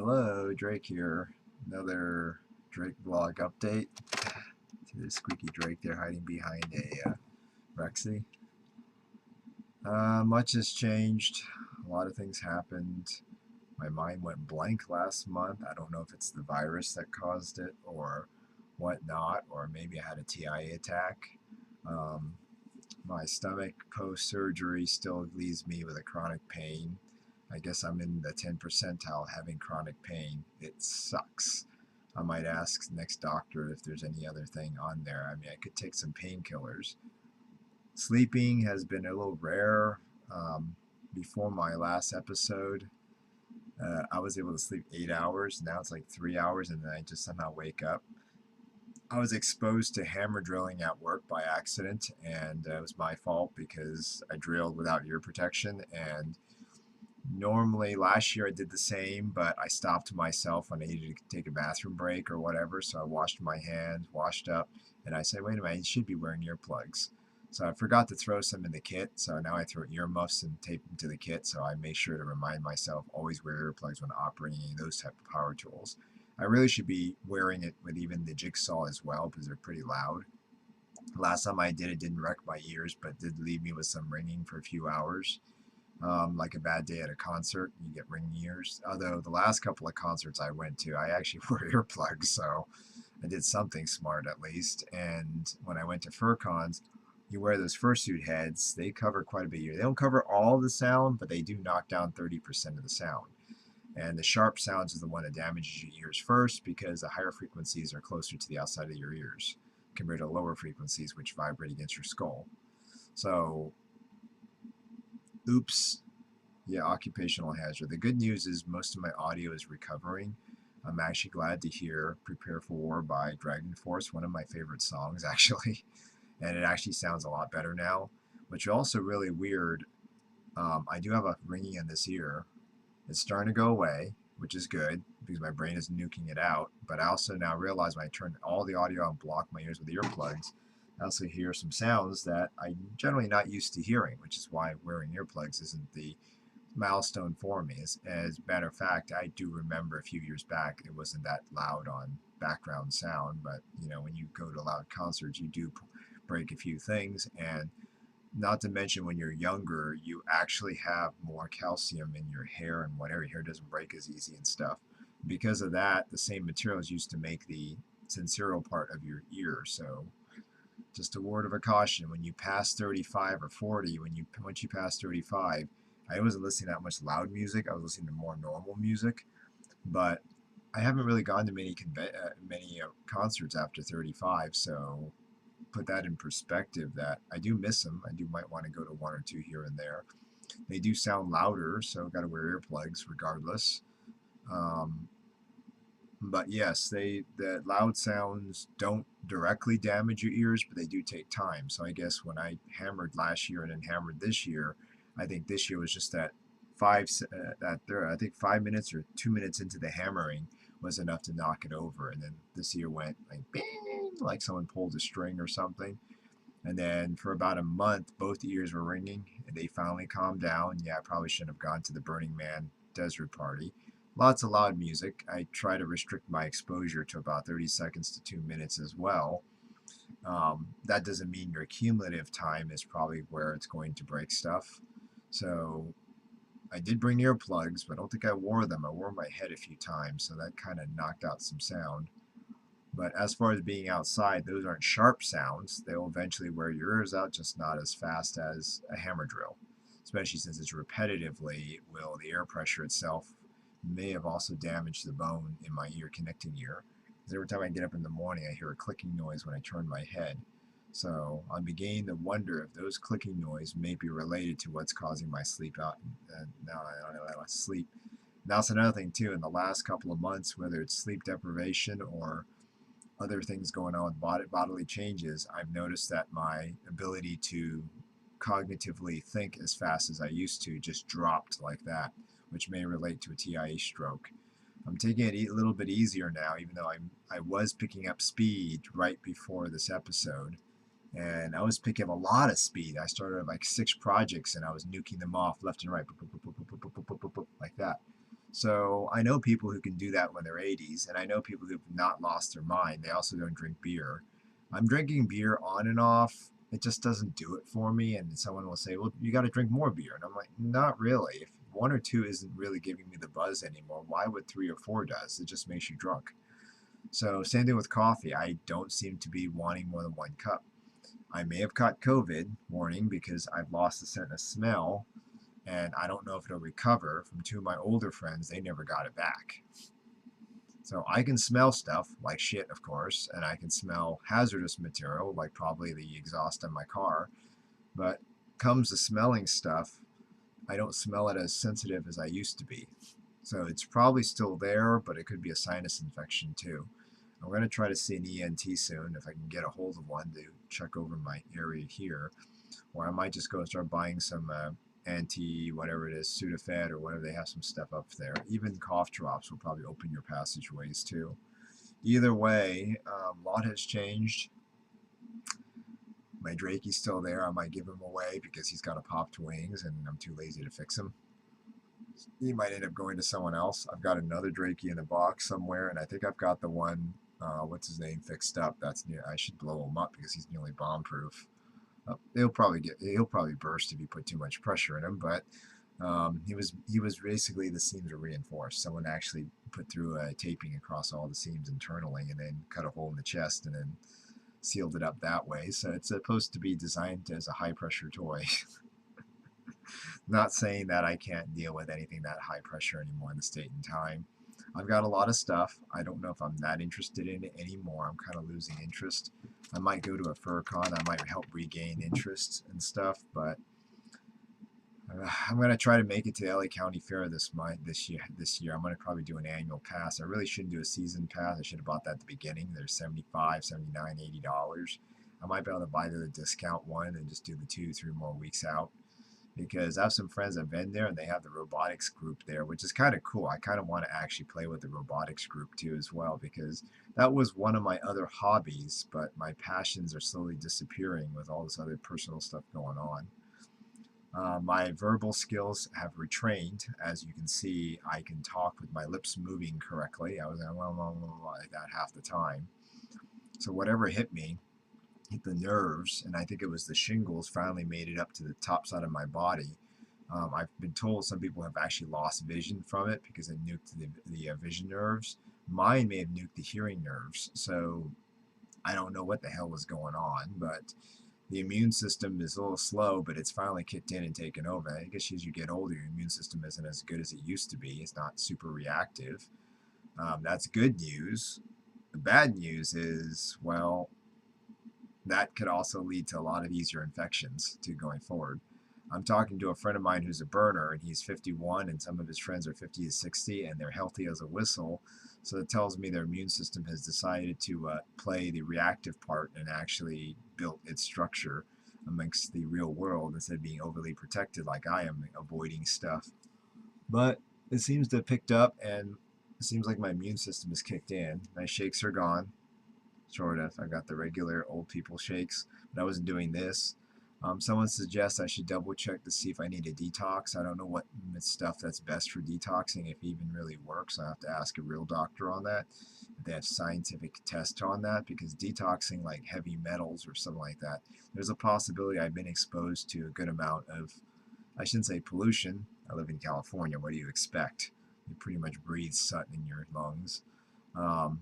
Hello, Drake here. Another Drake vlog update. See the squeaky Drake there hiding behind a Rexy. Much has changed. A lot of things happened. My mind went blank last month. I don't know if it's the virus that caused it or whatnot, or maybe I had a TIA attack. Um, my stomach post-surgery still leaves me with a chronic pain. I guess I'm in the 10 percentile having chronic pain. It sucks. I might ask the next doctor if there's any other thing on there. I mean, I could take some painkillers. Sleeping has been a little rare. Before my last episode, I was able to sleep 8 hours. Now it's like 3 hours, and then I just somehow wake up. I was exposed to hammer drilling at work by accident, and it was my fault because I drilled without ear protection. And normally, last year I did the same, but I stopped myself when I needed to take a bathroom break or whatever. So I washed my hands, washed up, and I said, wait a minute, you should be wearing earplugs. So I forgot to throw some in the kit. So now I throw earmuffs and tape them to the kit. So I make sure to remind myself always wear earplugs when operating any of those type of power tools. I really should be wearing it with even the jigsaw as well because they're pretty loud. Last time I did it didn't wreck my ears, but did leave me with some ringing for a few hours. Like a bad day at a concert, you get ringing ears. Although the last couple of concerts I went to, I actually wore earplugs, so I did something smart at least. And when I went to FurCons, you wear those fursuit heads. They cover quite a bit. They don't cover all the sound, but they do knock down 30% of the sound. And the sharp sounds is the one that damages your ears first because the higher frequencies are closer to the outside of your ears compared to lower frequencies which vibrate against your skull. So, oops, yeah, occupational hazard. The good news is most of my audio is recovering. I'm actually glad to hear Prepare for War by Dragon Force, one of my favorite songs actually. And it actually sounds a lot better now, which is also really weird. I do have a ringing in this ear. It's starting to go away, which is good because my brain is nuking it out. But I also now realize when I turn all the audio out and block my ears with earplugs, I also hear some sounds that I'm generally not used to hearing, which is why wearing earplugs isn't the milestone for me. As a matter of fact, I do remember a few years back it wasn't that loud on background sound, but you know when you go to loud concerts, you do break a few things, and not to mention when you're younger, you actually have more calcium in your hair and whatever. Your hair doesn't break as easy and stuff. Because of that, the same materials used to make the sensorial part of your ear. So just a word of a caution: when you pass 35 or 40, once you pass 35, I wasn't listening to that much loud music. I was listening to more normal music, but I haven't really gone to many concerts after 35. So put that in perspective, that I do miss them. I do might want to go to one or two here and there. They do sound louder, so got to wear earplugs regardless. Um, but yes, the loud sounds don't directly damage your ears, but they do take time. So I guess when I hammered last year and then hammered this year, I think this year was just that I think 5 minutes or 2 minutes into the hammering was enough to knock it over, and then this year went like bing, like someone pulled a string or something. And then for about a month, both ears were ringing, and they finally calmed down. Yeah, I probably shouldn't have gone to the Burning Man desert party. Lots of loud music. I try to restrict my exposure to about 30 seconds to 2 minutes as well. That doesn't mean your cumulative time is probably where it's going to break stuff. So I did bring earplugs, but I don't think I wore them. I wore my head a few times, so that kind of knocked out some sound. But as far as being outside, those aren't sharp sounds. They'll eventually wear your ears out, just not as fast as a hammer drill, especially since it's repetitively. Will the air pressure itself may have also damaged the bone in my ear connecting ear. Because every time I get up in the morning, I hear a clicking noise when I turn my head. So I'm beginning to wonder if those clicking noise may be related to what's causing my sleep out. And now I don't know how to sleep. Now that's another thing too. In the last couple of months, whether it's sleep deprivation or other things going on with bodily changes, I've noticed that my ability to cognitively think as fast as I used to just dropped like that, which may relate to a TIA stroke. I'm taking it a little bit easier now, even though I was picking up speed right before this episode. And I was picking up a lot of speed. I started like 6 projects and I was nuking them off left and right, like that. So I know people who can do that when they're 80s, and I know people who've not lost their mind. They also don't drink beer. I'm drinking beer on and off. It just doesn't do it for me. And someone will say, well, you got to drink more beer. And I'm like, not really. If one or two isn't really giving me the buzz anymore, why would three or four does? It just makes you drunk. So same thing with coffee. I don't seem to be wanting more than one cup. I may have caught COVID, warning, because I've lost the scent of smell, and I don't know if it'll recover. From two of my older friends, they never got it back. So I can smell stuff like shit, of course, and I can smell hazardous material like probably the exhaust on my car. But comes to smelling stuff, I don't smell it as sensitive as I used to be. So it's probably still there, but it could be a sinus infection too. I'm going to try to see an ENT soon if I can get a hold of one to check over my area here. Or I might just go and start buying some anti whatever it is, Sudafed or whatever. They have some stuff up there. Even cough drops will probably open your passageways too. Either way, a lot has changed. My Drakey's still there. I might give him away because he's got a popped wings and I'm too lazy to fix him. He might end up going to someone else. I've got another Drakey in the box somewhere, and I think I've got the one, what's his name, fixed up. That's near. I should blow him up because he's nearly bomb-proof. He'll probably burst if you put too much pressure in him. But he was basically, the seams are reinforced. Someone actually put through a taping across all the seams internally, and then cut a hole in the chest, and then sealed it up that way. So it's supposed to be designed as a high pressure toy. Not saying that I can't deal with anything that high pressure anymore in the state and time. I've got a lot of stuff. I don't know if I'm that interested in it anymore. I'm kind of losing interest. I might go to a fur con. I might help regain interest and stuff, but I'm going to try to make it to the LA County Fair this year. I'm going to probably do an annual pass. I really shouldn't do a season pass. I should have bought that at the beginning. They're $75, $79, $80. I might be able to buy the discount one and just do the 2-3 more weeks out, because I have some friends that have been there and they have the robotics group there, which is kind of cool. I kind of want to actually play with the robotics group too as well, because that was one of my other hobbies, but my passions are slowly disappearing with all this other personal stuff going on. My verbal skills have retrained. As you can see, I can talk with my lips moving correctly. I was like that half the time. So whatever hit me, hit the nerves, and I think it was the shingles finally made it up to the top side of my body. I've been told some people have actually lost vision from it because it nuked the vision nerves. Mine may have nuked the hearing nerves, so I don't know what the hell was going on, but the immune system is a little slow, but it's finally kicked in and taken over. I guess as you get older, your immune system isn't as good as it used to be. It's not super reactive. That's good news. The bad news is, well, that could also lead to a lot of easier infections to going forward. I'm talking to a friend of mine who's a burner, and he's 51, and some of his friends are 50 to 60, and they're healthy as a whistle. So it tells me their immune system has decided to play the reactive part and actually built its structure amongst the real world instead of being overly protected like I am, avoiding stuff. But it seems to have picked up, and it seems like my immune system is kicked in. My shakes are gone, sort of. I got the regular old people shakes, but I wasn't doing this. Someone suggests I should double check to see if I need a detox. I don't know what stuff that's best for detoxing, if it even really works. I have to ask a real doctor on that, if they have scientific tests on that, because detoxing like heavy metals or something like that, there's a possibility I've been exposed to a good amount of, I shouldn't say pollution. I live in California. What do you expect? You pretty much breathe soot in your lungs. Um,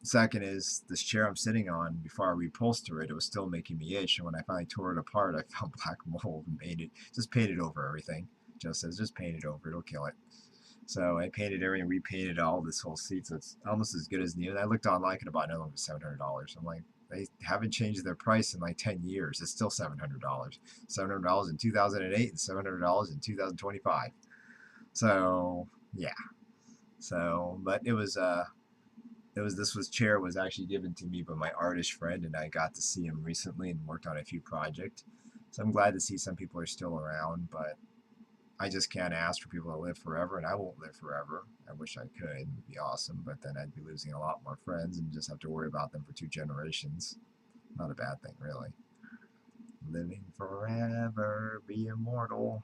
Second is this chair I'm sitting on, before I reupholster it, it was still making me itch. And when I finally tore it apart, I found black mold and painted over everything. Just says, just paint it over, it'll kill it. So I painted everything, repainted all this whole seat, so it's almost as good as new. And I looked online, I could buy another one for $700. I'm like, they haven't changed their price in like 10 years. It's still $700. $700 in 2008 and $700 in 2025. So yeah. So, but this chair was actually given to me by my artist friend, and I got to see him recently and worked on a few projects. So I'm glad to see some people are still around, but I just can't ask for people to live forever, and I won't live forever. I wish I could. It'd be awesome, but then I'd be losing a lot more friends and just have to worry about them for 2 generations. Not a bad thing, really. Living forever, be immortal.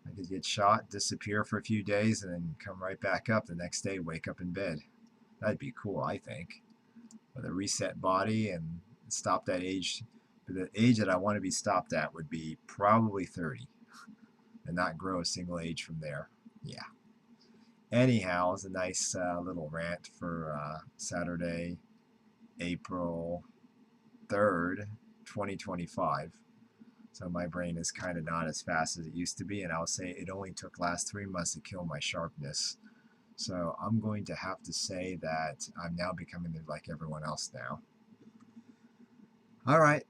I could get shot, disappear for a few days, and then come right back up the next day, wake up in bed. That'd be cool, I think. With a reset body and stop that age. But the age that I want to be stopped at would be probably 30 and not grow a single age from there. Yeah. Anyhow, it's a nice little rant for Saturday, April 3rd, 2025. So my brain is kind of not as fast as it used to be, and I'll say it only took last 3 months to kill my sharpness. So I'm going to have to say that I'm now becoming like everyone else now. All right,